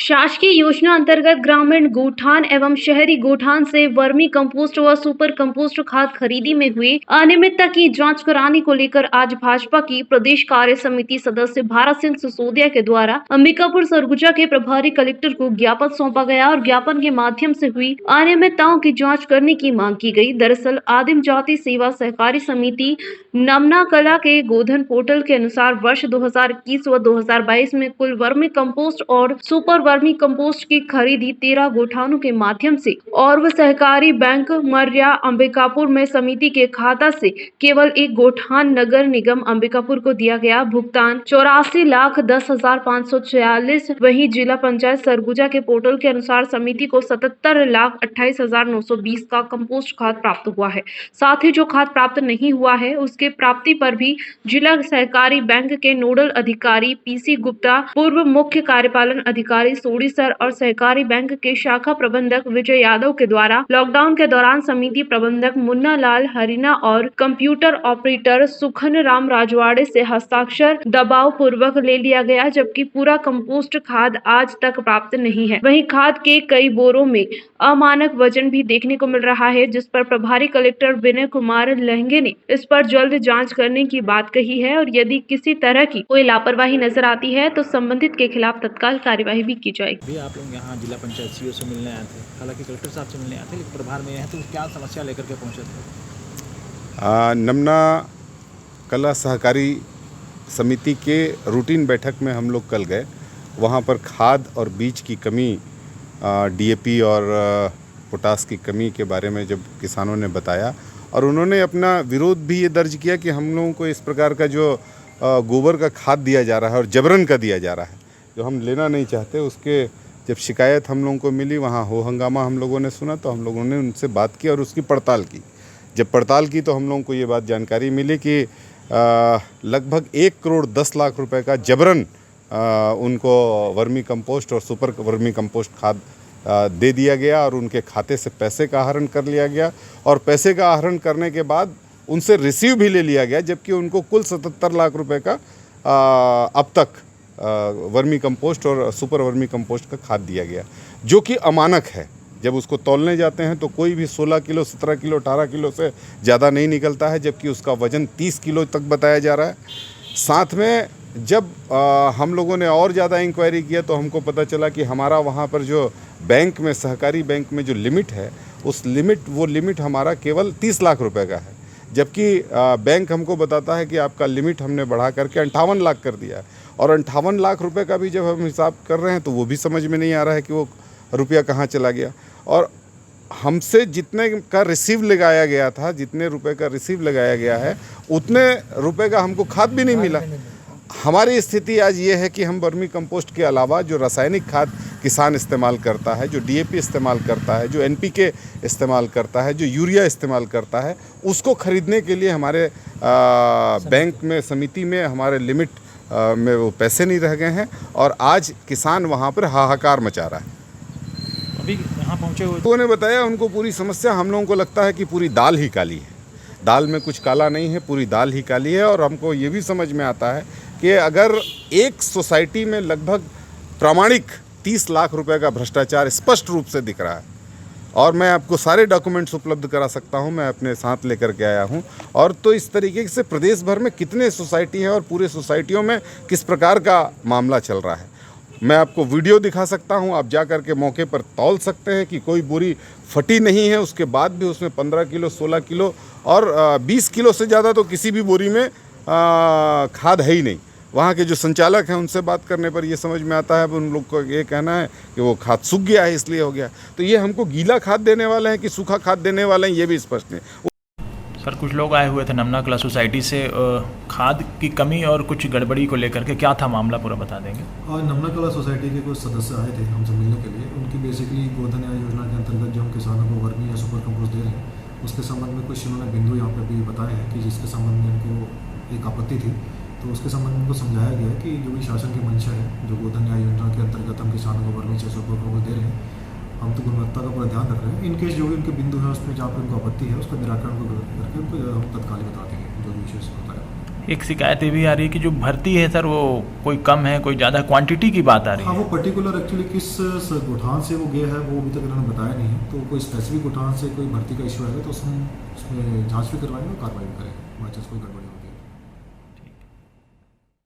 शासकीय योजना अंतर्गत ग्रामीण गोठान एवं शहरी गोठान से वर्मी कंपोस्ट व सुपर कंपोस्ट खाद खरीदी में हुई अनियमितता की जांच कराने को लेकर आज भाजपा की प्रदेश कार्य समिति सदस्य भारत सिंह सिसोदिया के द्वारा अंबिकापुर सरगुजा के प्रभारी कलेक्टर को ज्ञापन सौंपा गया और ज्ञापन के माध्यम से हुई अनियमितताओं की जाँच करने की मांग की गयी। दरअसल आदिम जाति सेवा सहकारी समिति नमना कला के गोधन पोर्टल के अनुसार वर्ष 2021 व 2022 में कुल वर्मी कंपोस्ट और सुपर वर्मी कंपोस्ट की खरीदी 13 गोठानों के माध्यम से और वह सहकारी बैंक मर्या अंबिकापुर में समिति के खाता से केवल एक गोठान नगर निगम अंबिकापुर को दिया गया। भुगतान 84,10,546। वहीं जिला पंचायत सरगुजा के पोर्टल के अनुसार समिति को 77,28,920 का कंपोस्ट खाद प्राप्त हुआ है। साथ ही जो खाद प्राप्त नहीं हुआ है उसके प्राप्ति पर भी जिला सहकारी बैंक के नोडल अधिकारी पीसी गुप्ता, पूर्व मुख्य कार्यपालन अधिकारी सोडी सर और सहकारी बैंक के शाखा प्रबंधक विजय यादव के द्वारा लॉकडाउन के दौरान समिति प्रबंधक मुन्ना लाल हरिना और कंप्यूटर ऑपरेटर सुखन राम राजवाड़े से हस्ताक्षर दबाव पूर्वक ले लिया गया, जबकि पूरा कंपोस्ट खाद आज तक प्राप्त नहीं है। वहीं खाद के कई बोरों में अमानक वजन भी देखने को मिल रहा है, जिस पर प्रभारी कलेक्टर विनय कुमार लहंगे ने इस पर जल्द जांच करने की बात कही है और यदि किसी तरह की कोई लापरवाही नजर आती है तो संबंधित के खिलाफ तत्काल कार्यवाही भी की जाएगी। भी आप लोग यहाँ जिला पंचायत सीओ से मिलने आए थे, हालांकि कलेक्टर साहब से मिलने आए थे, लेकिन प्रभार में आए तो क्या समस्या लेकर के पहुँचे थे? नमना कला सहकारी समिति के रूटीन बैठक में हम लोग कल गए। वहाँ पर खाद और बीज की कमी, डीएपी और पोटास की कमी के बारे में जब किसानों ने बताया और उन्होंने अपना विरोध भी ये दर्ज किया कि हम लोगों को इस प्रकार का जो गोबर का खाद दिया जा रहा है और जबरन का दिया जा रहा है, जो हम लेना नहीं चाहते, उसके जब शिकायत हम लोगों को मिली, वहाँ हो हंगामा हम लोगों ने सुना तो हम लोगों ने उनसे बात की और उसकी पड़ताल की। जब पड़ताल की तो हम लोगों को ये बात जानकारी मिली कि लगभग 1,10,00,000 रुपए का जबरन उनको वर्मी कंपोस्ट और सुपर वर्मी कंपोस्ट खाद दे दिया गया और उनके खाते से पैसे का आहरण कर लिया गया और पैसे का आहरण करने के बाद उनसे रिसीव भी ले लिया गया, जबकि उनको कुल 77 लाख रुपए का अब तक वर्मी कंपोस्ट और सुपर वर्मी कंपोस्ट का खाद दिया गया, जो कि अमानक है। जब उसको तौलने जाते हैं तो कोई भी 16 किलो, 17 किलो, 18 किलो से ज़्यादा नहीं निकलता है, जबकि उसका वज़न 30 किलो तक बताया जा रहा है। साथ में जब हम लोगों ने और ज़्यादा इंक्वायरी किया तो हमको पता चला कि हमारा वहाँ पर जो बैंक में, सहकारी बैंक में जो लिमिट है, वो लिमिट हमारा केवल 30 लाख रुपए का है, जबकि बैंक हमको बताता है कि आपका लिमिट हमने बढ़ा करके 58 लाख कर दिया है। और 58 लाख रुपए का भी जब हम हिसाब कर रहे हैं तो वो भी समझ में नहीं आ रहा है कि वो रुपया कहाँ चला गया। और हमसे जितने का रिसीव लगाया गया था, जितने रुपए का रिसीव लगाया गया है, उतने रुपए का हमको खाद भी नहीं मिला। हमारी स्थिति आज ये है कि हम वर्मी कंपोस्ट के अलावा जो रासायनिक खाद किसान इस्तेमाल करता है, जो डीएपी इस्तेमाल करता है, जो एनपीके इस्तेमाल करता है, जो यूरिया इस्तेमाल करता है, उसको खरीदने के लिए हमारे बैंक में, समिति में हमारे लिमिट में वो पैसे नहीं रह गए हैं और आज किसान वहाँ पर हाहाकार मचा रहा है। अभी यहाँ पहुँचे हुए लोगों ने बताया उनको पूरी समस्या, हम लोगों को लगता है कि पूरी दाल ही काली है। दाल में कुछ काला नहीं है, पूरी दाल ही काली है। और हमको ये भी समझ में आता है कि अगर एक सोसाइटी में लगभग प्रामाणिक 30 लाख रुपए का भ्रष्टाचार स्पष्ट रूप से दिख रहा है, और मैं आपको सारे डॉक्यूमेंट्स उपलब्ध करा सकता हूं, मैं अपने साथ लेकर के आया हूं। और तो इस तरीके से प्रदेश भर में कितने सोसाइटी हैं और पूरे सोसाइटियों में किस प्रकार का मामला चल रहा है, मैं आपको वीडियो दिखा सकता हूं। आप जा कर के मौके पर तौल सकते हैं कि कोई बोरी फटी नहीं है, उसके बाद भी उसमें 15 किलो, 16 किलो और 20 किलो से ज़्यादा तो किसी भी बोरी में खाद है ही नहीं। वहाँ के जो संचालक हैं उनसे बात करने पर ये समझ में आता है, उन लोग को ये कहना है कि वो खाद सूख गया है इसलिए हो गया। तो ये हमको गीला खाद देने वाले हैं कि सूखा खाद देने वाले हैं, ये भी स्पष्ट नहीं। सर, कुछ लोग आए हुए थे नमना कला सोसाइटी से खाद की कमी और कुछ गड़बड़ी को लेकर के, क्या था मामला पूरा बता देंगे? और नमना कला सोसाइटी के कुछ सदस्य आए थे हमसे मिलने के लिए। उनकी बेसिकली गोधन योजना के अंतर्गत जो हम किसानों को वर्मी या सुपर कंपोस्ट दे रहे हैं, उसके संबंध में कुछ इन्होंने बिंदु यहाँ पर भी बताए हैं कि जिसके संबंध में इनको एक आपत्ति थी। तो उसके संबंध में उनको समझाया गया है कि जो भी शासन की मंशा है, जो गोधन योजना के अंतर्गत हम किसानों को वर्मी या सुपर कंपोस्ट दे रहे हैं, हम तो गुणवत्ता का पूरा ध्यान रख रहे हैं। इनकेस जो भी उनके बिंदु है उसमें जहाँ पर उनको आपत्ति है, उसका निराकरण को करके उनको हम तत्काल बता देंगे जो भी विशेष होता है। एक शिकायत ये भी आ रही है कि जो भर्ती है सर वो कोई कम है, कोई ज़्यादा क्वांटिटी की बात आ रही हाँ, है। वो पर्टिकुलर एक्चुअली किस गोठान से वो गया है वो अभी तक इन्होंने बताया नहीं है। तो कोई स्पेसिफिक गोठान से कोई भर्ती का इशू आएगा तो उसमें जांच भी करवाएंगे और कार्रवाई भी करेंगे बाई चांस कोई गड़बड़ी हो।